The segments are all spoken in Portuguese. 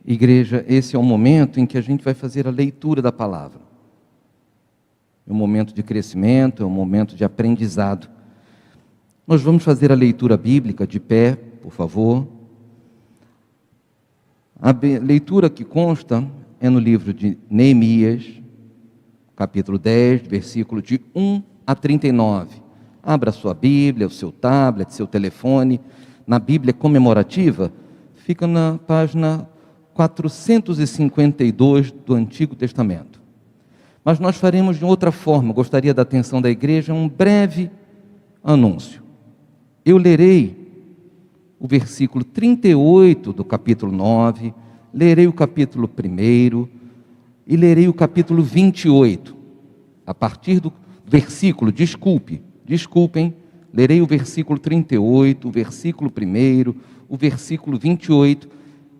Igreja, esse é o momento em que a gente vai fazer a leitura da palavra. É um momento de crescimento, é um momento de aprendizado. Nós vamos fazer a leitura bíblica de pé, por favor. A leitura que consta é no livro de Neemias, capítulo 10, versículo de 1 a 39. Abra a sua Bíblia, o seu tablet, seu telefone. Na Bíblia comemorativa, fica na página 452 do Antigo Testamento. Mas nós faremos de outra forma. Gostaria da atenção da igreja, um breve anúncio. Eu lerei o versículo 38 do capítulo 9, lerei o capítulo 1 e lerei o capítulo 28. A partir do versículo, desculpem, lerei o versículo 38, o versículo 1, o versículo 28,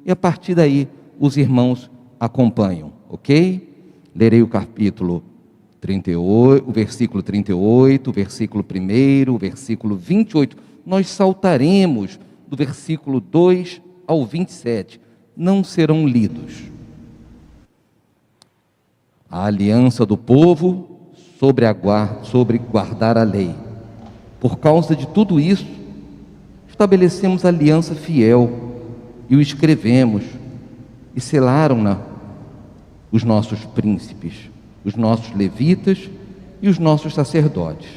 e a partir daí os irmãos acompanham, ok? Lerei o capítulo 38, o versículo 38, o versículo 1, o versículo 28. Nós saltaremos do versículo 2 ao 27, não serão lidos. A aliança do povo sobre guardar a lei. Por causa de tudo isso, estabelecemos aliança fiel e o escrevemos, e selaram-na os nossos príncipes, os nossos levitas e os nossos sacerdotes.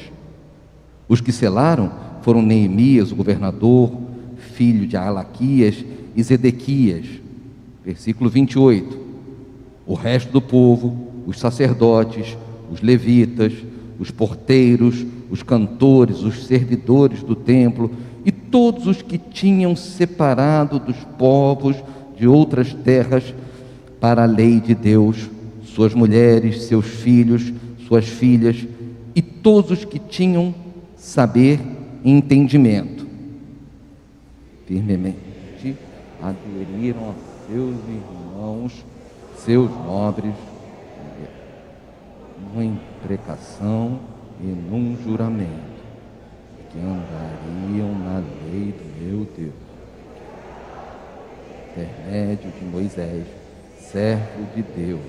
Os que selaram foram Neemias, o governador, filho de Alaquias, e Zedequias. Versículo 28. O resto do povo, os sacerdotes, os levitas, os porteiros, os cantores, os servidores do templo e todos os que tinham separado dos povos de outras terras para a lei de Deus, suas mulheres, seus filhos, suas filhas e todos os que tinham saber e entendimento, firmemente aderiram a seus irmãos, seus nobres, numa imprecação e num juramento, que andariam na lei do meu Deus, intermédio de Moisés, servo de Deus,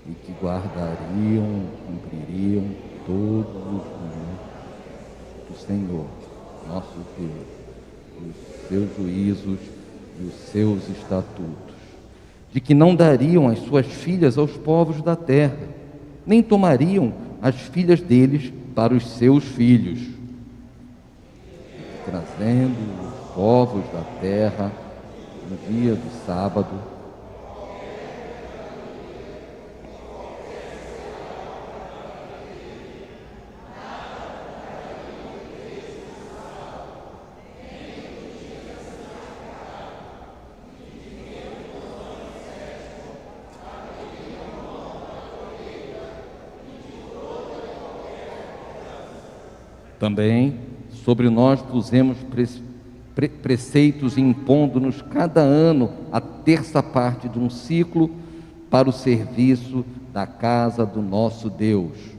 e que guardariam, cumpririam todos os mandamentos do Senhor, nosso Deus, os seus juízos e os seus estatutos, de que não dariam as suas filhas aos povos da terra, nem tomariam as filhas deles para os seus filhos, trazendo os povos da terra no dia do sábado, também sobre nós pusemos preceitos, impondo-nos cada ano a terça parte de um ciclo para o serviço da casa do nosso Deus.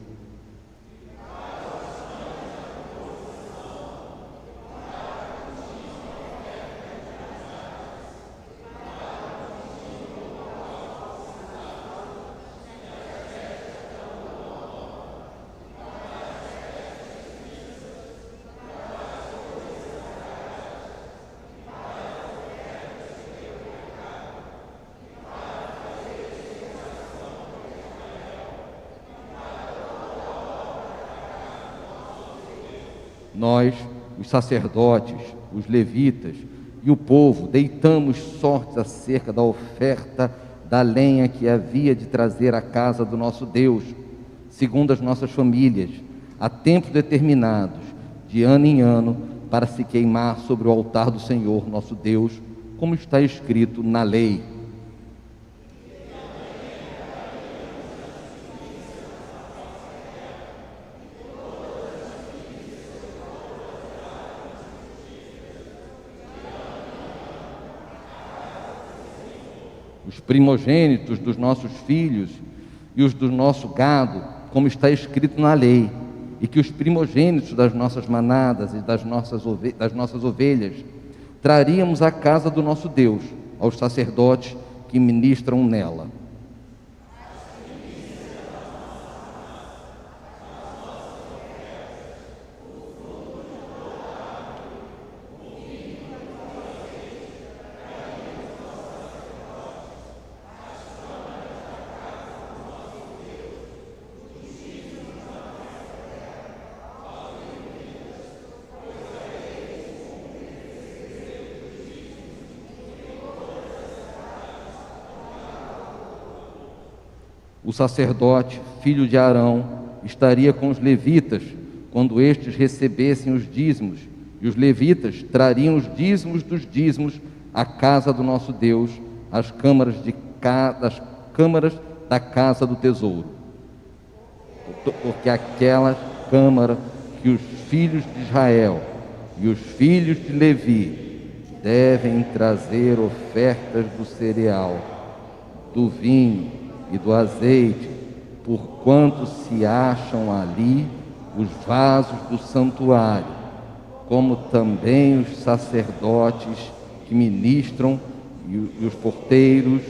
Nós, os sacerdotes, os levitas e o povo, deitamos sortes acerca da oferta da lenha que havia de trazer à casa do nosso Deus, segundo as nossas famílias, a tempos determinados, de ano em ano, para se queimar sobre o altar do Senhor nosso Deus, como está escrito na lei. Os primogênitos dos nossos filhos e os do nosso gado, como está escrito na lei, e que os primogênitos das nossas manadas e das nossas ovelhas traríamos à casa do nosso Deus, aos sacerdotes que ministram nela. O sacerdote, filho de Arão, estaria com os levitas quando estes recebessem os dízimos, e os levitas trariam os dízimos dos dízimos à casa do nosso Deus, às câmaras da casa do tesouro. Porque aquela câmara que os filhos de Israel e os filhos de Levi devem trazer ofertas do cereal, do vinho e do azeite, porquanto se acham ali os vasos do santuário, como também os sacerdotes que ministram, e os porteiros,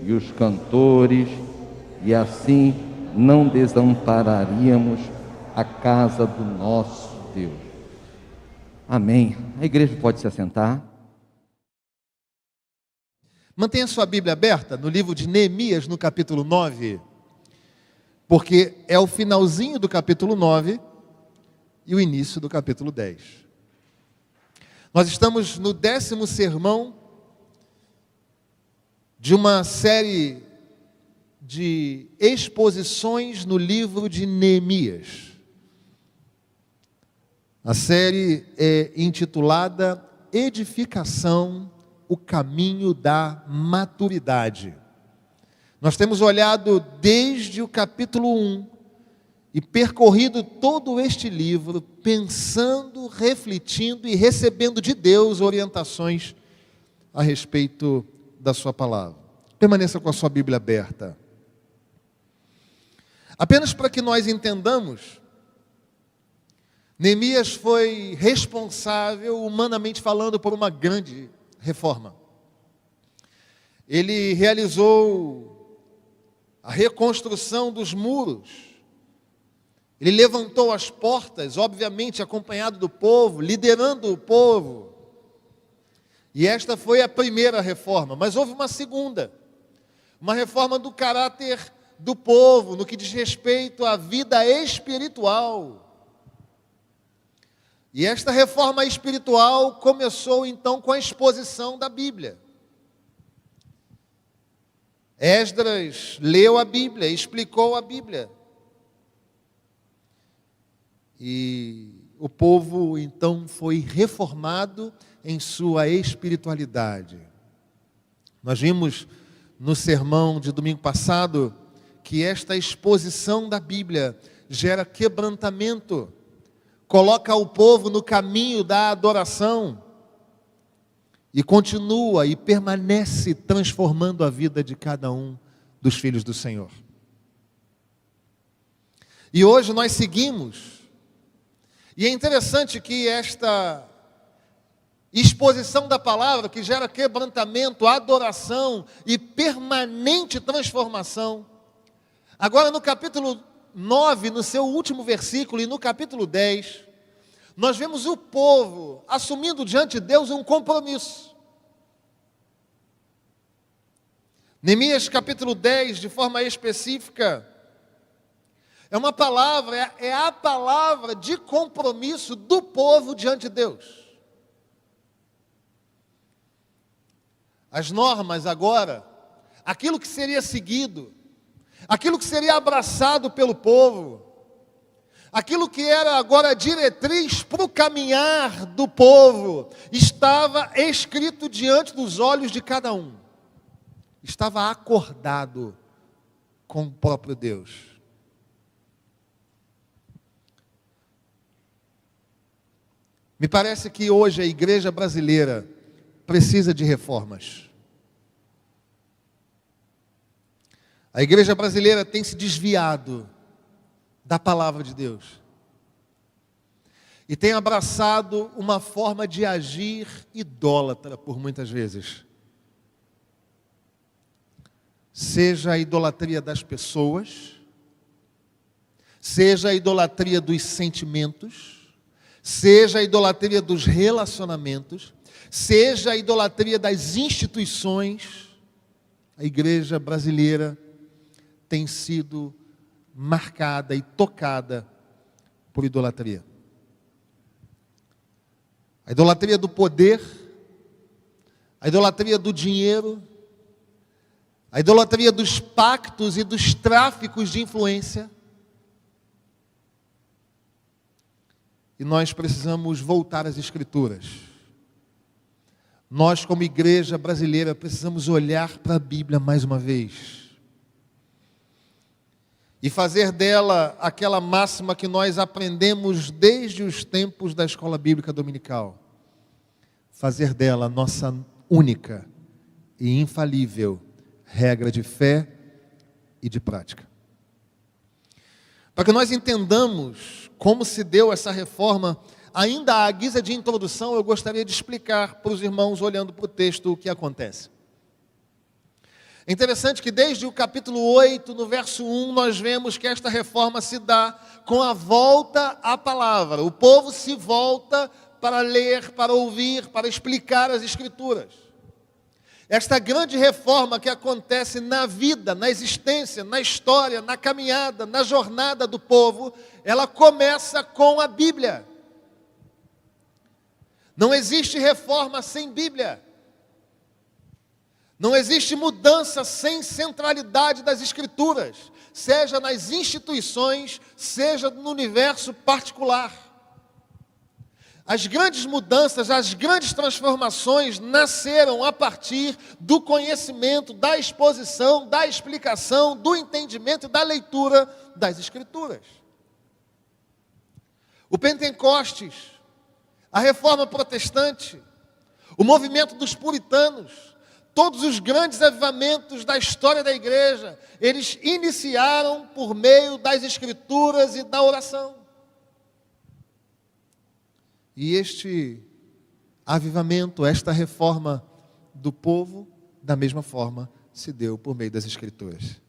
e os cantores, e assim não desampararíamos a casa do nosso Deus. Amém. A igreja pode se assentar. Mantenha sua Bíblia aberta no livro de Neemias, no capítulo 9, porque é o finalzinho do capítulo 9 e o início do capítulo 10. Nós estamos no 10º sermão de uma série de exposições no livro de Neemias. A série é intitulada Edificação, o caminho da maturidade. Nós temos olhado desde o capítulo 1 e percorrido todo este livro, pensando, refletindo e recebendo de Deus orientações a respeito da sua palavra. Permaneça com a sua Bíblia aberta. Apenas para que nós entendamos, Neemias foi responsável, humanamente falando, por uma grande reforma. Ele realizou a reconstrução dos muros. Ele levantou as portas, obviamente acompanhado do povo, liderando o povo. E esta foi a primeira reforma, mas houve uma segunda. Uma reforma do caráter do povo, no que diz respeito à vida espiritual. E esta reforma espiritual começou então com a exposição da Bíblia. Esdras leu a Bíblia, explicou a Bíblia. E o povo então foi reformado em sua espiritualidade. Nós vimos no sermão de domingo passado que esta exposição da Bíblia gera quebrantamento, coloca o povo no caminho da adoração e continua e permanece transformando a vida de cada um dos filhos do Senhor. E hoje nós seguimos, e é interessante que esta exposição da palavra, que gera quebrantamento, adoração e permanente transformação, agora no capítulo 9, no seu último versículo, e no capítulo 10, nós vemos o povo assumindo diante de Deus um compromisso. Neemias capítulo 10, de forma específica, é uma palavra, é a palavra de compromisso do povo diante de Deus. As normas agora, aquilo que seria seguido, aquilo que seria abraçado pelo povo, aquilo que era agora diretriz para o caminhar do povo, estava escrito diante dos olhos de cada um. Estava acordado com o próprio Deus. Me parece que hoje a igreja brasileira precisa de reformas. A igreja brasileira tem se desviado da palavra de Deus e tem abraçado uma forma de agir idólatra por muitas vezes. seja a idolatria das pessoas, seja a idolatria dos sentimentos, seja a idolatria dos relacionamentos, seja a idolatria das instituições, a igreja brasileira tem sido marcada e tocada por idolatria. A idolatria do poder, a idolatria do dinheiro, a idolatria dos pactos e dos tráficos de influência. E nós precisamos voltar às Escrituras. Nós, como igreja brasileira, precisamos olhar para a Bíblia mais uma vez. E fazer dela aquela máxima que nós aprendemos desde os tempos da escola bíblica dominical. Fazer dela nossa única e infalível regra de fé e de prática. Para que nós entendamos como se deu essa reforma, ainda à guisa de introdução, eu gostaria de explicar para os irmãos, olhando para o texto, o que acontece. É interessante que desde o capítulo 8, no verso 1, nós vemos que esta reforma se dá com a volta à palavra. O povo se volta para ler, para ouvir, para explicar as Escrituras. Esta grande reforma que acontece na vida, na existência, na história, na caminhada, na jornada do povo, ela começa com a Bíblia. Não existe reforma sem Bíblia. Não existe mudança sem centralidade das Escrituras, seja nas instituições, seja no universo particular. As grandes mudanças, as grandes transformações nasceram a partir do conhecimento, da exposição, da explicação, do entendimento e da leitura das Escrituras. O Pentecostes, a Reforma Protestante, o movimento dos puritanos, todos os grandes avivamentos da história da igreja, eles iniciaram por meio das Escrituras e da oração. E este avivamento, esta reforma do povo, da mesma forma, se deu por meio das Escrituras.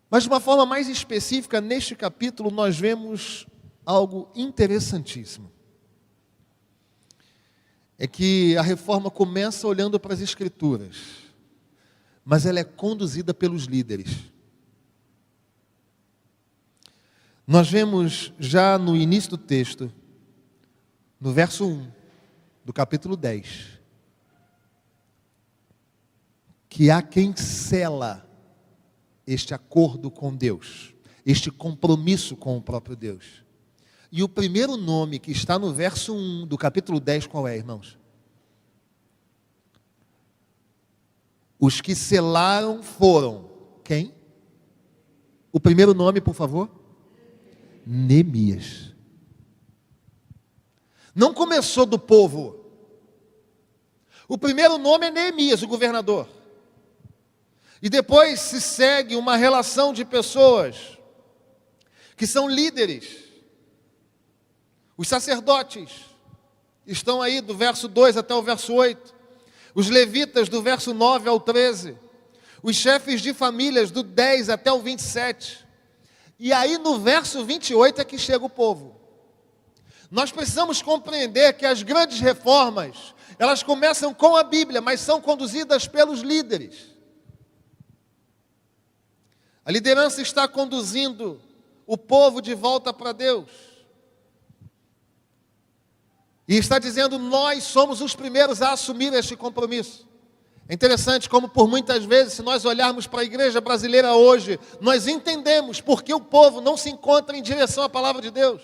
Mas de uma forma mais específica, neste capítulo, nós vemos algo interessantíssimo. É que a reforma começa olhando para as Escrituras, mas ela é conduzida pelos líderes. Nós vemos já no início do texto, no verso 1 do capítulo 10, que há quem sela este acordo com Deus, este compromisso com o próprio Deus. E o primeiro nome que está no verso 1 do capítulo 10, qual é, irmãos? Os que selaram foram quem? O primeiro nome, por favor? Neemias. Não começou do povo. O primeiro nome é Neemias, o governador. E depois se segue uma relação de pessoas que são líderes. Os sacerdotes estão aí do verso 2 até o verso 8. Os levitas do verso 9 ao 13. Os chefes de famílias do 10 até o 27. E aí no verso 28 é que chega o povo. Nós precisamos compreender que as grandes reformas, elas começam com a Bíblia, mas são conduzidas pelos líderes. A liderança está conduzindo o povo de volta para Deus. E está dizendo, nós somos os primeiros a assumir este compromisso. É interessante como por muitas vezes, se nós olharmos para a igreja brasileira hoje, nós entendemos por que o povo não se encontra em direção à palavra de Deus.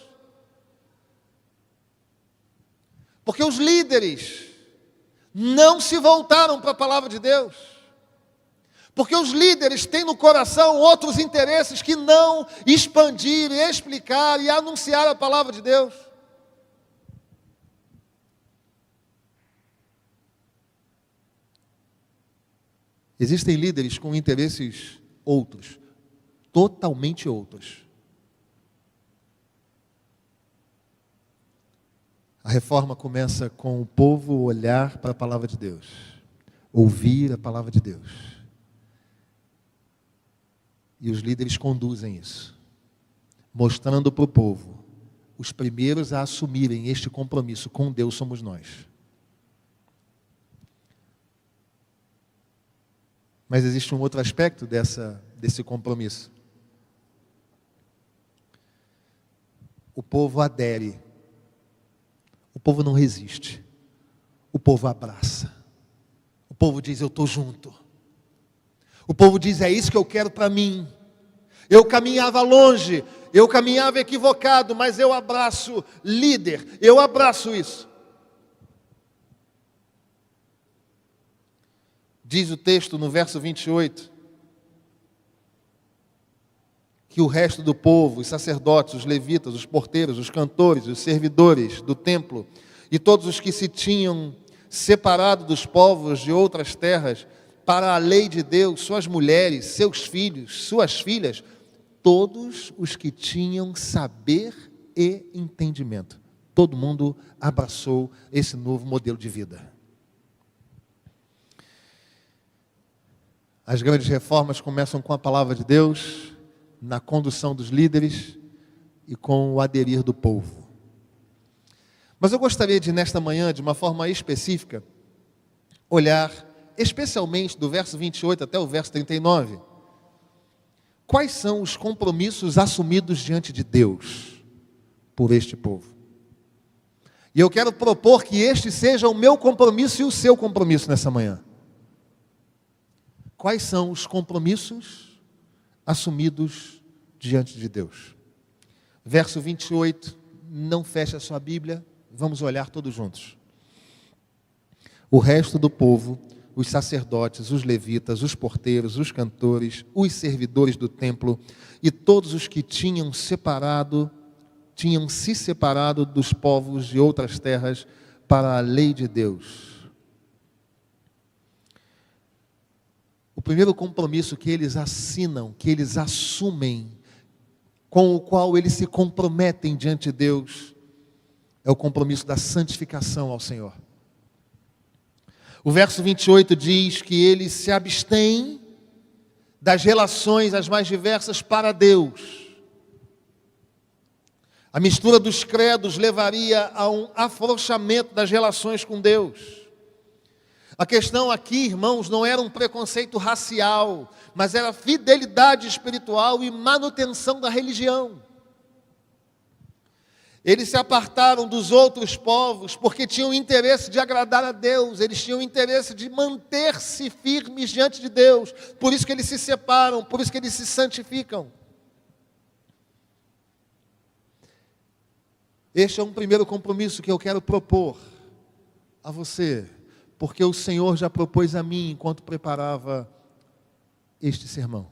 Porque os líderes não se voltaram para a palavra de Deus. Porque os líderes têm no coração outros interesses que não expandir, explicar e anunciar a palavra de Deus. Existem líderes com interesses outros, totalmente outros. A reforma começa com o povo olhar para a palavra de Deus, ouvir a palavra de Deus, E os líderes conduzem isso, mostrando para o povo, os primeiros a assumirem este compromisso com Deus somos nós. Mas existe um outro aspecto desse compromisso. O povo adere. O povo não resiste. O povo abraça. O povo diz, eu estou junto. O povo diz, é isso que eu quero para mim. Eu caminhava longe, eu caminhava equivocado, mas eu abraço líder, eu abraço isso. Diz o texto no verso 28, que o resto do povo, os sacerdotes, os levitas, os porteiros, os cantores, os servidores do templo, e todos os que se tinham separado dos povos de outras terras, para a lei de Deus, suas mulheres, seus filhos, suas filhas, todos os que tinham saber e entendimento. Todo mundo abraçou esse novo modelo de vida. As grandes reformas começam com a palavra de Deus, na condução dos líderes e com o aderir do povo. Mas eu gostaria de, nesta manhã, de uma forma específica, olhar especialmente do verso 28 até o verso 39, quais são os compromissos assumidos diante de Deus por este povo. E eu quero propor que este seja o meu compromisso e o seu compromisso nessa manhã. Quais são os compromissos assumidos diante de Deus? Verso 28, não feche a sua Bíblia, vamos olhar todos juntos. O resto do povo, os sacerdotes, os levitas, os porteiros, os cantores, os servidores do templo e todos os que tinham se separado dos povos de outras terras para a lei de Deus. O primeiro compromisso que eles assinam, que eles assumem, com o qual eles se comprometem diante de Deus, é o compromisso da santificação ao Senhor. O verso 28 diz que eles se abstêm das relações as mais diversas para Deus. A mistura dos credos levaria a um afrouxamento das relações com Deus. A questão aqui, irmãos, não era um preconceito racial, mas era fidelidade espiritual e manutenção da religião. Eles se apartaram dos outros povos porque tinham interesse de agradar a Deus, eles tinham interesse de manter-se firmes diante de Deus, por isso que eles se separam, por isso que eles se santificam. Este é um primeiro compromisso que eu quero propor a você, porque o Senhor já propôs a mim enquanto preparava este sermão.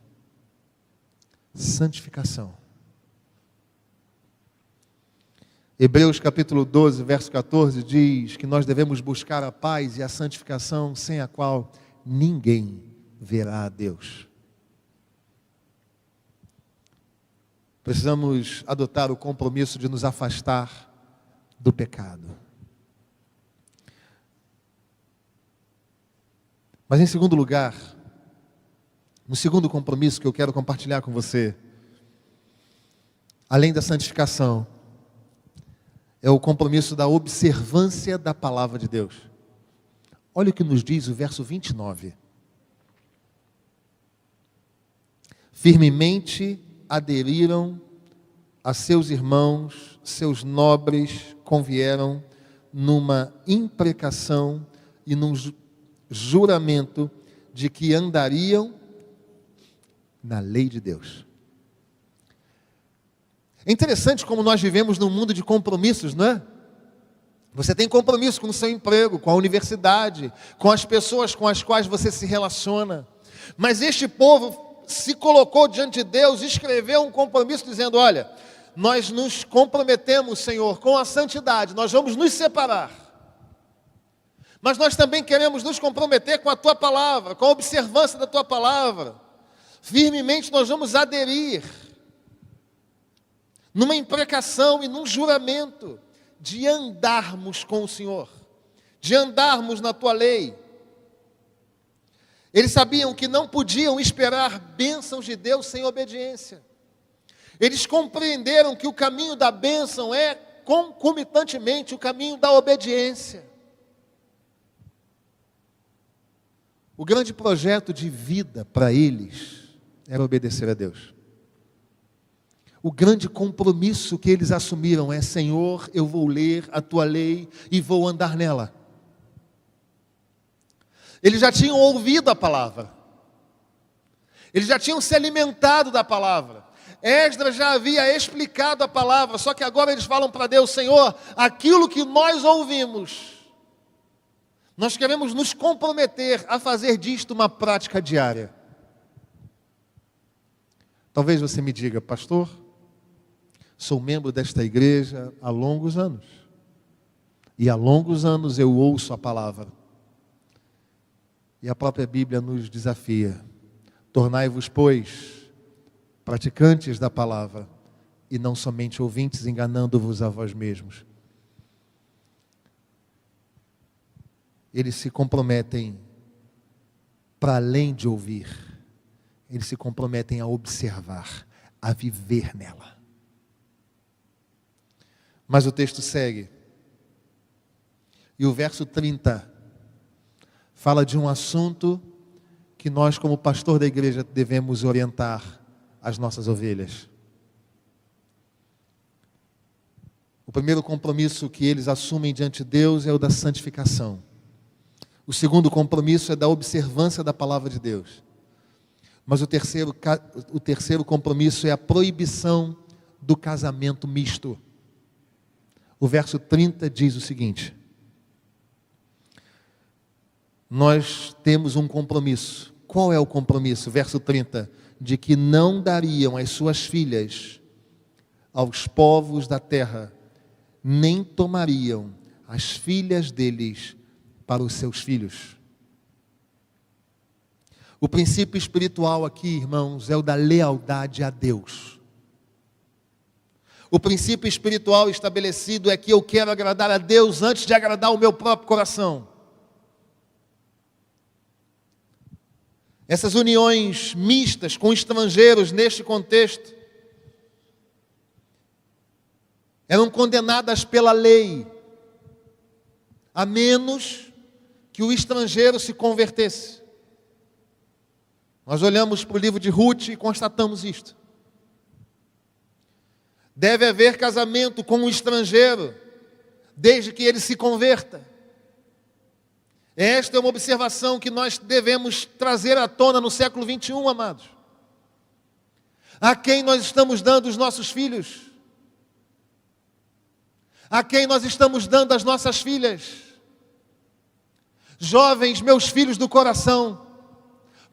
Santificação. Hebreus capítulo 12, verso 14 diz que nós devemos buscar a paz e a santificação, sem a qual ninguém verá a Deus. Precisamos adotar o compromisso de nos afastar do pecado. Mas em segundo lugar, no segundo compromisso que eu quero compartilhar com você, além da santificação, é o compromisso da observância da palavra de Deus. Olha o que nos diz o verso 29. Firmemente aderiram a seus irmãos, seus nobres convieram numa imprecação e num juramento de que andariam na lei de Deus. É interessante como nós vivemos num mundo de compromissos, não é? Você tem compromisso com o seu emprego, com a universidade, com as pessoas com as quais você se relaciona. Mas este povo se colocou diante de Deus e escreveu um compromisso dizendo, olha, nós nos comprometemos, Senhor, com a santidade, nós vamos nos separar. Mas nós também queremos nos comprometer com a Tua palavra, com a observância da Tua palavra. Firmemente nós vamos aderir numa imprecação e num juramento de andarmos com o Senhor, de andarmos na Tua lei. Eles sabiam que não podiam esperar bênçãos de Deus sem obediência. Eles compreenderam que o caminho da bênção é concomitantemente o caminho da obediência. O grande projeto de vida para eles era obedecer a Deus. O grande compromisso que eles assumiram é: Senhor, eu vou ler a tua lei e vou andar nela. Eles já tinham ouvido a palavra. Eles já tinham se alimentado da palavra. Esdras já havia explicado a palavra, só que agora eles falam para Deus: Senhor, aquilo que nós ouvimos, nós queremos nos comprometer a fazer disto uma prática diária. Talvez você me diga: pastor, sou membro desta igreja há longos anos. E há longos anos eu ouço a palavra. E a própria Bíblia nos desafia: tornai-vos, pois, praticantes da palavra, e não somente ouvintes, enganando-vos a vós mesmos. Eles se comprometem para além de ouvir, eles se comprometem a observar, a viver nela. Mas o texto segue, e o verso 30 fala de um assunto que nós, como pastor da igreja, devemos orientar as nossas ovelhas. O primeiro compromisso que eles assumem diante de Deus é o da santificação. O segundo compromisso é da observância da palavra de Deus. Mas o terceiro compromisso é a proibição do casamento misto. O verso 30 diz o seguinte: nós temos um compromisso. Qual é o compromisso? Verso 30, de que não dariam as suas filhas aos povos da terra, nem tomariam as filhas deles para os seus filhos. O princípio espiritual aqui, irmãos, é o da lealdade a Deus. O princípio espiritual estabelecido é que eu quero agradar a Deus antes de agradar o meu próprio coração. Essas uniões mistas com estrangeiros neste contexto eram condenadas pela lei, a menos que o estrangeiro se convertesse. Nós olhamos para o livro de Ruth e constatamos isto. Deve haver casamento com um estrangeiro, desde que ele se converta. Esta é uma observação que nós devemos trazer à tona no século 21, amados. A quem nós estamos dando os nossos filhos? A quem nós estamos dando as nossas filhas? Jovens, meus filhos do coração,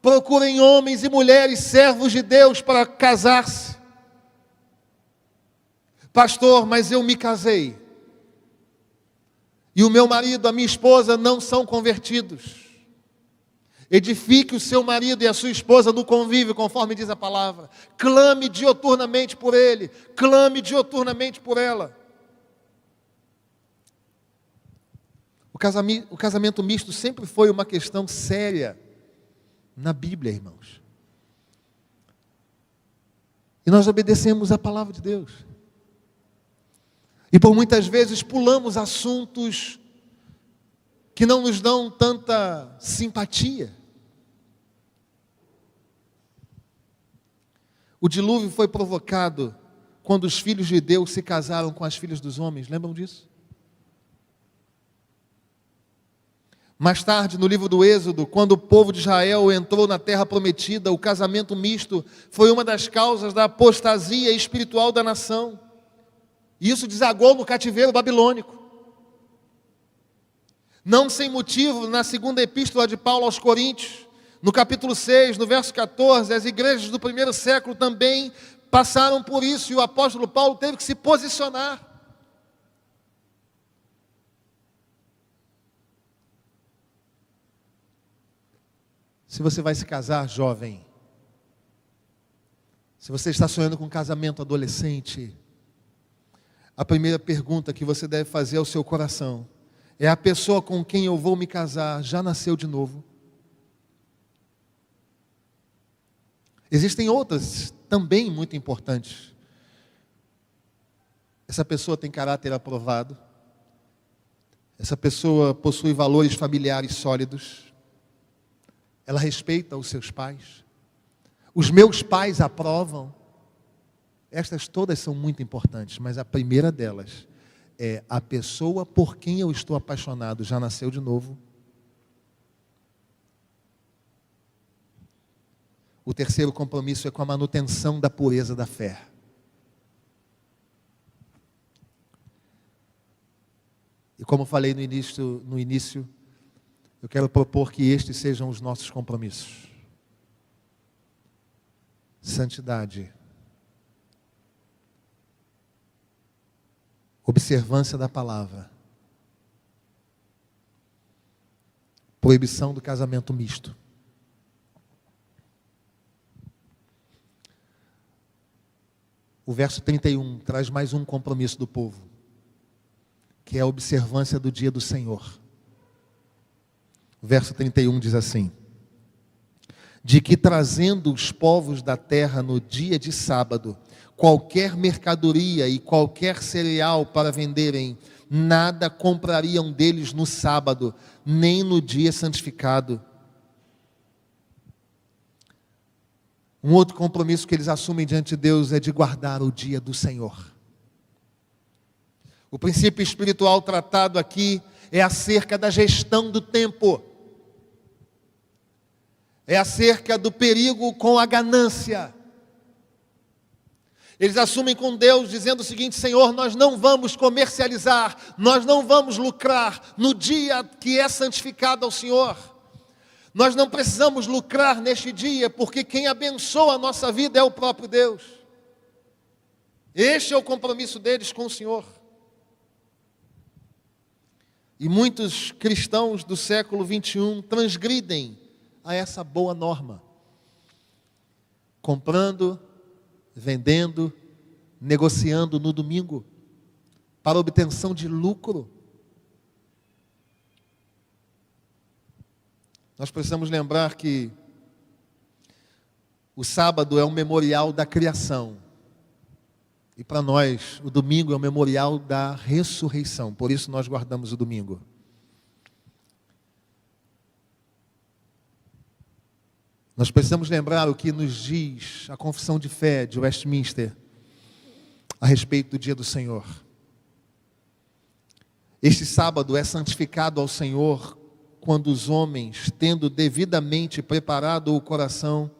procurem homens e mulheres servos de Deus para casar-se. Pastor, mas eu me casei. E o meu marido, a minha esposa não são convertidos. Edifique o seu marido e a sua esposa no convívio, conforme diz a palavra. Clame dioturnamente por ele. Clame dioturnamente por ela. O casamento misto sempre foi uma questão séria na Bíblia, irmãos. E nós obedecemos a palavra de Deus. E por muitas vezes pulamos assuntos que não nos dão tanta simpatia. O dilúvio foi provocado quando os filhos de Deus se casaram com as filhas dos homens. Lembram disso? Mais tarde, no livro do Êxodo, quando o povo de Israel entrou na terra prometida, o casamento misto foi uma das causas da apostasia espiritual da nação. E isso desagou no cativeiro babilônico. Não sem motivo, na segunda epístola de Paulo aos Coríntios, no capítulo 6, no verso 14, as igrejas do primeiro século também passaram por isso, e o apóstolo Paulo teve que se posicionar. Se você vai se casar, jovem, se você está sonhando com um casamento adolescente, a primeira pergunta que você deve fazer ao seu coração é: a pessoa com quem eu vou me casar já nasceu de novo? Existem outras também muito importantes. Essa pessoa tem caráter aprovado. Essa pessoa possui valores familiares sólidos. Ela respeita os seus pais. Os meus pais aprovam. Estas todas são muito importantes, mas a primeira delas é a pessoa por quem eu estou apaixonado já nasceu de novo. O terceiro compromisso é com a manutenção da pureza da fé. E como falei no início, eu quero propor que estes sejam os nossos compromissos. Santidade. Observância da palavra. Proibição do casamento misto. O verso 31 traz mais um compromisso do povo, que é a observância do dia do Senhor. O verso 31 diz assim: de que trazendo os povos da terra no dia de sábado, qualquer mercadoria e qualquer cereal para venderem, nada comprariam deles no sábado, nem no dia santificado. Um outro compromisso que eles assumem diante de Deus é de guardar o dia do Senhor. O princípio espiritual tratado aqui é acerca da gestão do tempo. É acerca do perigo com a ganância. Eles assumem com Deus dizendo o seguinte: Senhor, nós não vamos comercializar, nós não vamos lucrar no dia que é santificado ao Senhor. Nós não precisamos lucrar neste dia, porque quem abençoa a nossa vida é o próprio Deus. Este é o compromisso deles com o Senhor. E muitos cristãos do século 21 transgridem a essa boa norma, comprando, vendendo, negociando no domingo, para obtenção de lucro. Nós precisamos lembrar que o sábado é um memorial da criação. E para nós, o domingo é um memorial da ressurreição. Por isso nós guardamos o domingo. Nós precisamos lembrar o que nos diz a Confissão de Fé de Westminster a respeito do dia do Senhor. Este sábado é santificado ao Senhor quando os homens, tendo devidamente preparado o coração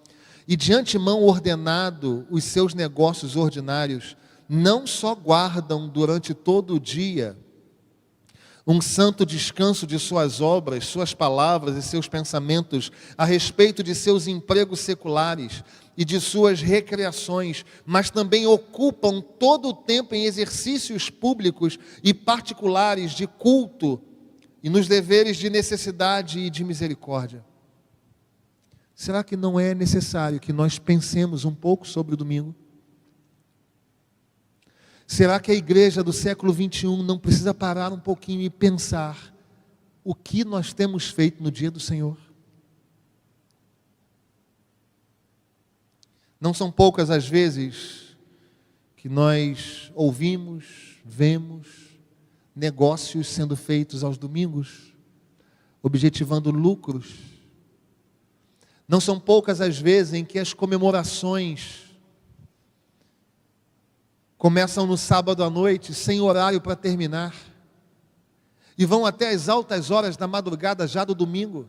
e de antemão ordenado os seus negócios ordinários, não só guardam durante todo o dia um santo descanso de suas obras, suas palavras e seus pensamentos a respeito de seus empregos seculares e de suas recreações, mas também ocupam todo o tempo em exercícios públicos e particulares de culto e nos deveres de necessidade e de misericórdia. Será que não é necessário que nós pensemos um pouco sobre o domingo? Será que a igreja do século 21 não precisa parar um pouquinho e pensar o que nós temos feito no dia do Senhor? Não são poucas as vezes que nós ouvimos, vemos negócios sendo feitos aos domingos, objetivando lucros. Não são poucas as vezes em que as comemorações começam no sábado à noite, sem horário para terminar, e vão até as altas horas da madrugada já do domingo,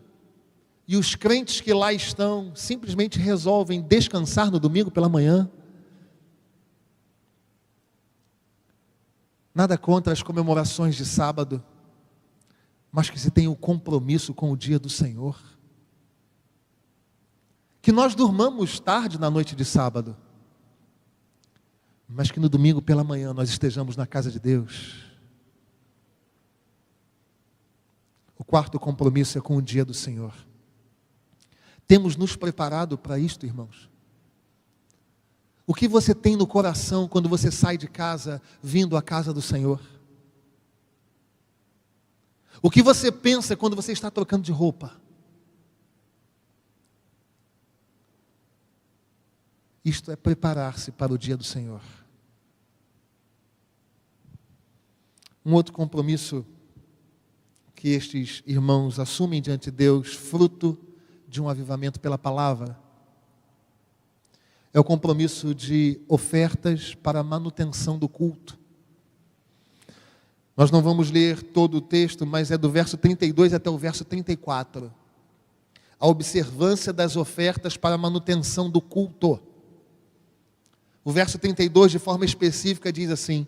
e os crentes que lá estão simplesmente resolvem descansar no domingo pela manhã. Nada contra as comemorações de sábado, mas que se tenha o compromisso com o dia do Senhor. Que nós durmamos tarde na noite de sábado, mas que no domingo pela manhã nós estejamos na casa de Deus. O quarto compromisso é com o dia do Senhor. Temos nos preparado para isto, irmãos? O que você tem no coração quando você sai de casa, vindo à casa do Senhor? O que você pensa quando você está trocando de roupa? Isto é preparar-se para o dia do Senhor. Um outro compromisso que estes irmãos assumem diante de Deus, fruto de um avivamento pela palavra, é o compromisso de ofertas para a manutenção do culto. Nós não vamos ler todo o texto, mas é do verso 32 até o verso 34. A observância das ofertas para a manutenção do culto. O verso 32, de forma específica, diz assim: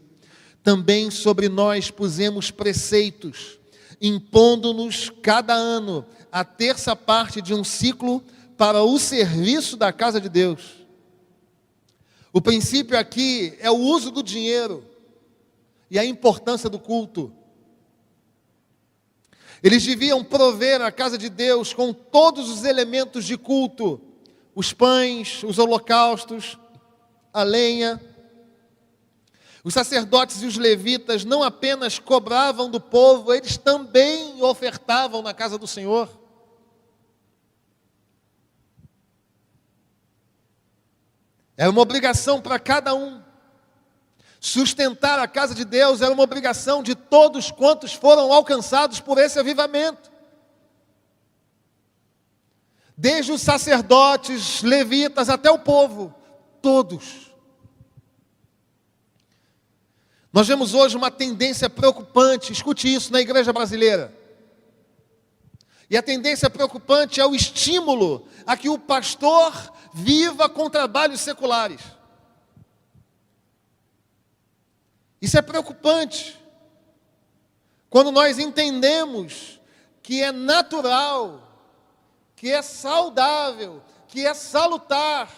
também sobre nós pusemos preceitos, impondo-nos cada ano a terça parte de um ciclo para o serviço da casa de Deus. O princípio aqui é o uso do dinheiro e a importância do culto. Eles deviam prover a casa de Deus com todos os elementos de culto: os pães, os holocaustos, a lenha. Os sacerdotes e os levitas não apenas cobravam do povo, eles também ofertavam na casa do Senhor. Era uma obrigação para cada um. Sustentar a casa de Deus era uma obrigação de todos quantos foram alcançados por esse avivamento. Desde os sacerdotes, levitas, até o povo, todos. Nós vemos hoje uma tendência preocupante, escute isso, na igreja brasileira. E a tendência preocupante é o estímulo a que o pastor viva com trabalhos seculares. Isso é preocupante. Quando nós entendemos que é natural, que é saudável, que é salutar,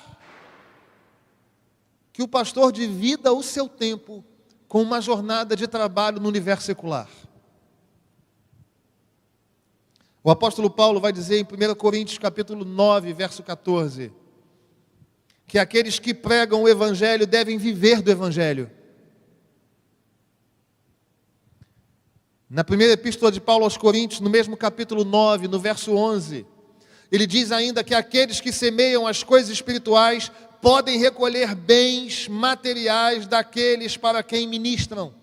que o pastor divida o seu tempo com uma jornada de trabalho no universo secular. O apóstolo Paulo vai dizer em 1 Coríntios capítulo 9, verso 14, que aqueles que pregam o Evangelho devem viver do Evangelho. Na primeira epístola de Paulo aos Coríntios, no mesmo capítulo 9, no verso 11, ele diz ainda que aqueles que semeiam as coisas espirituais podem recolher bens materiais daqueles para quem ministram.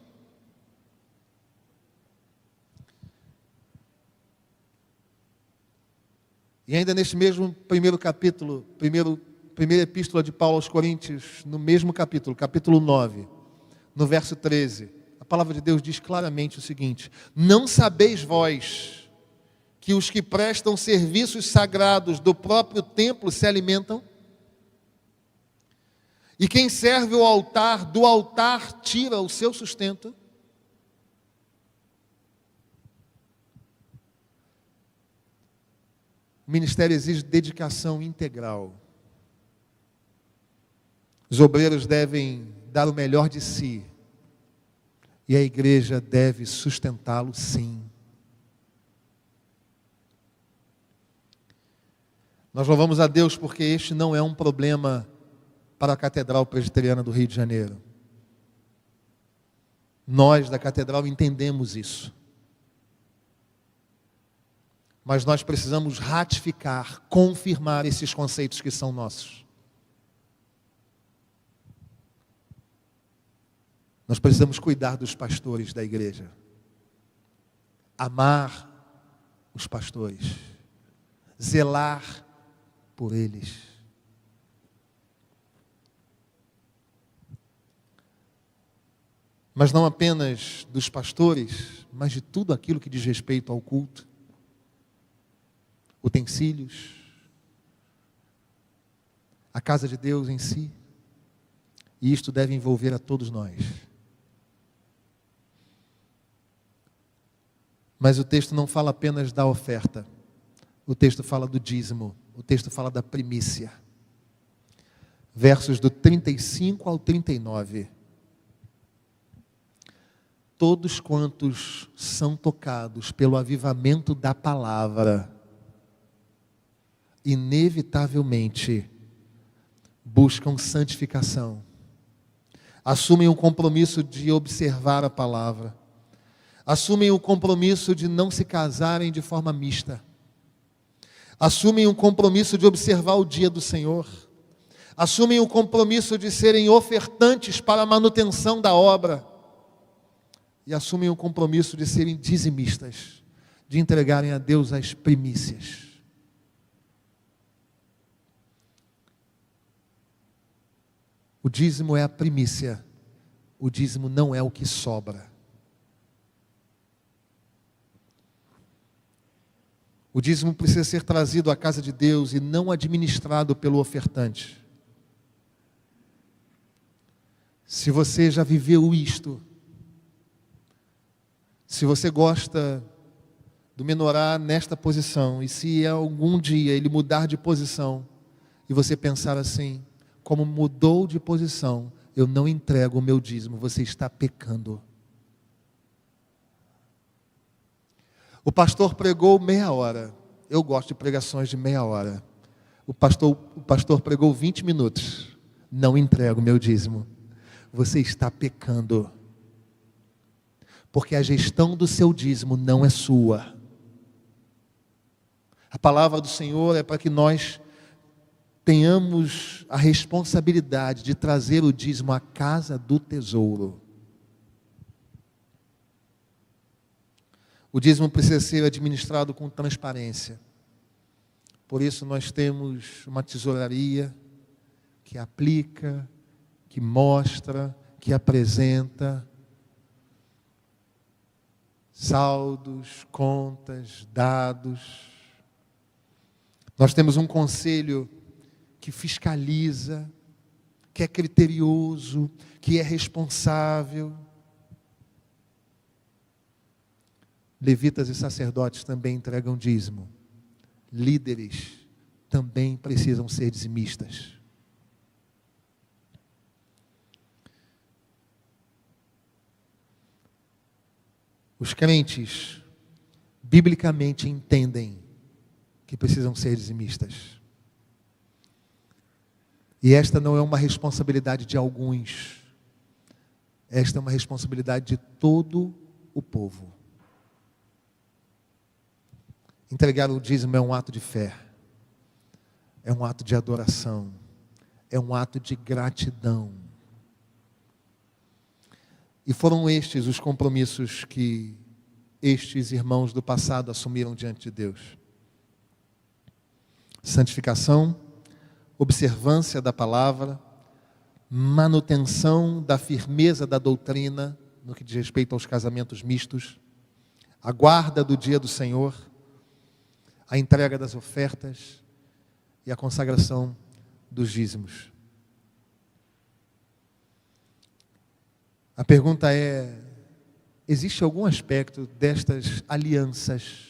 E ainda neste mesmo primeiro capítulo, primeira epístola de Paulo aos Coríntios, no mesmo capítulo, capítulo 9, no verso 13, a palavra de Deus diz claramente o seguinte: não sabeis vós que os que prestam serviços sagrados do próprio templo se alimentam? E quem serve o altar, do altar tira o seu sustento? O ministério exige dedicação integral. Os obreiros devem dar o melhor de si. E a igreja deve sustentá-lo, sim. Nós louvamos a Deus porque este não é um problema para a Catedral Presbiteriana do Rio de Janeiro. Nós da Catedral entendemos isso. Mas nós precisamos ratificar, confirmar esses conceitos que são nossos. Nós precisamos cuidar dos pastores da igreja. Amar os pastores. Zelar por eles. Mas não apenas dos pastores, mas de tudo aquilo que diz respeito ao culto. Utensílios, a casa de Deus em si. E isto deve envolver a todos nós. Mas o texto não fala apenas da oferta. O texto fala do dízimo. O texto fala da primícia. Versos do 35 ao 39. Todos quantos são tocados pelo avivamento da palavra, inevitavelmente buscam santificação. Assumem o compromisso de observar a palavra. Assumem o compromisso de não se casarem de forma mista. Assumem o compromisso de observar o dia do Senhor. assumem o compromisso de serem ofertantes para a manutenção da obra e assumem o compromisso de serem dizimistas, de entregarem a Deus as primícias. O dízimo é a primícia, o dízimo não é o que sobra. O dízimo precisa ser trazido à casa de Deus e não administrado pelo ofertante. Se você já viveu isto, se você gosta do menorá nesta posição, e se algum dia ele mudar de posição, e você pensar assim, como mudou de posição, eu não entrego o meu dízimo, você está pecando. O pastor pregou meia hora. Eu gosto de pregações de meia hora. O pastor pregou 20 minutos. Não entrego o meu dízimo. Você está pecando. Porque a gestão do seu dízimo não é sua. A palavra do Senhor é para que nós tenhamos a responsabilidade de trazer o dízimo à casa do tesouro. O dízimo precisa ser administrado com transparência. Por isso nós temos uma tesouraria que aplica, que mostra, que apresenta saldos, contas, dados. Nós temos um conselho que fiscaliza, que é criterioso, que é responsável. Levitas e sacerdotes também entregam dízimo. Líderes também precisam ser dizimistas. Os crentes, biblicamente, entendem que precisam ser dizimistas. E esta não é uma responsabilidade de alguns. Esta é uma responsabilidade de todo o povo. Entregar o dízimo é um ato de fé, é um ato de adoração, é um ato de gratidão. E foram estes os compromissos que estes irmãos do passado assumiram diante de Deus: santificação, observância da palavra, manutenção da firmeza da doutrina, no que diz respeito aos casamentos mistos, a guarda do dia do Senhor, a entrega das ofertas e a consagração dos dízimos. A pergunta é: existe algum aspecto destas alianças?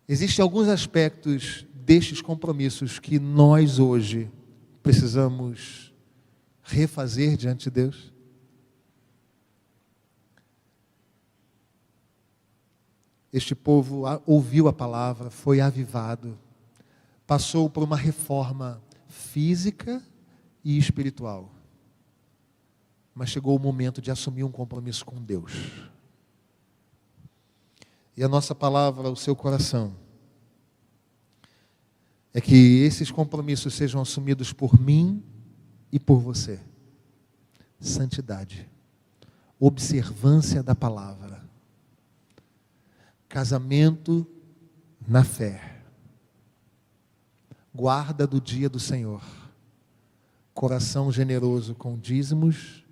Existem alguns aspectos destes compromissos que nós hoje precisamos refazer diante de Deus? Este povo ouviu a palavra, foi avivado, passou por uma reforma física e espiritual. Mas chegou o momento de assumir um compromisso com Deus. E a nossa palavra ao seu coração é que esses compromissos sejam assumidos por mim e por você. Santidade, observância da palavra, casamento na fé, guarda do dia do Senhor, coração generoso com dízimos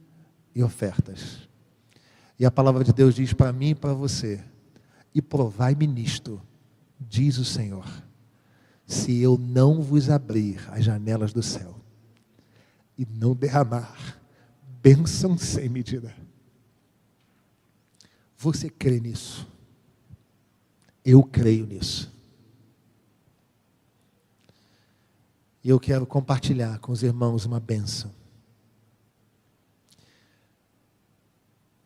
e ofertas. E a palavra de Deus diz para mim e para você: e provai-me nisto, diz o Senhor, se eu não vos abrir as janelas do céu e não derramar bênção sem medida. Você crê nisso? Eu creio nisso. E eu quero compartilhar com os irmãos uma bênção.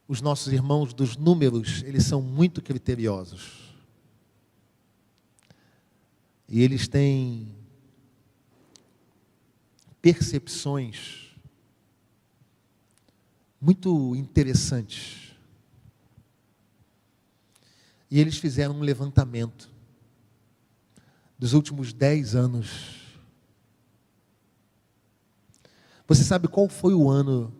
Os nossos irmãos dos números, eles são muito criteriosos. E eles têm percepções muito interessantes. E eles fizeram um levantamento dos últimos 10 anos Você sabe qual foi o ano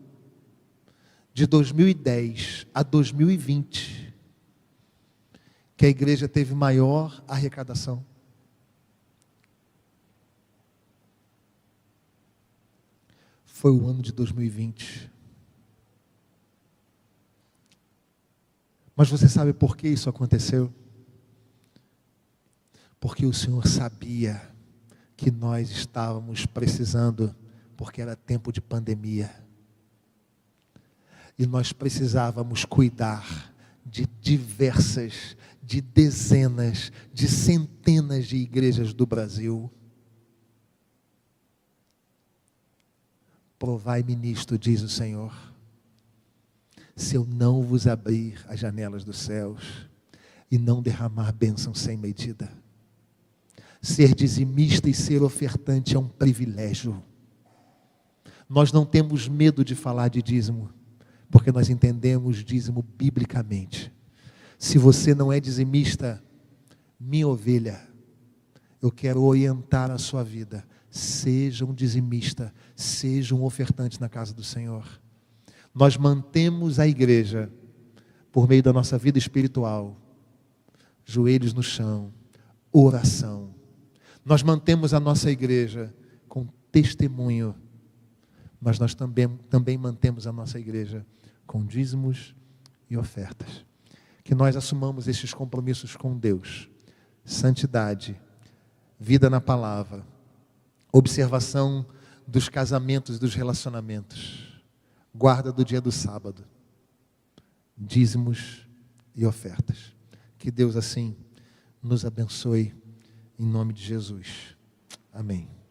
de 2010 a 2020 que a igreja teve maior arrecadação? Foi o ano de 2020. Mas você sabe por que isso aconteceu? Porque o Senhor sabia que nós estávamos precisando, porque era tempo de pandemia. E nós precisávamos cuidar de diversas, de dezenas, de centenas de igrejas do Brasil. Provai-me nisto, diz o Senhor, se eu não vos abrir as janelas dos céus e não derramar bênção sem medida. Ser dizimista e ser ofertante é um privilégio. Nós não temos medo de falar de dízimo, porque nós entendemos dízimo biblicamente. Se você não é dizimista, minha ovelha, eu quero orientar a sua vida. Seja um dizimista, seja um ofertante na casa do Senhor. Nós mantemos a igreja por meio da nossa vida espiritual, joelhos no chão, oração. Nós mantemos a nossa igreja com testemunho, mas nós também mantemos a nossa igreja com dízimos e ofertas. Que nós assumamos esses compromissos com Deus. Santidade, vida na palavra, observação dos casamentos e dos relacionamentos, guarda do dia do sábado, dízimos e ofertas. Que Deus assim nos abençoe, em nome de Jesus. Amém.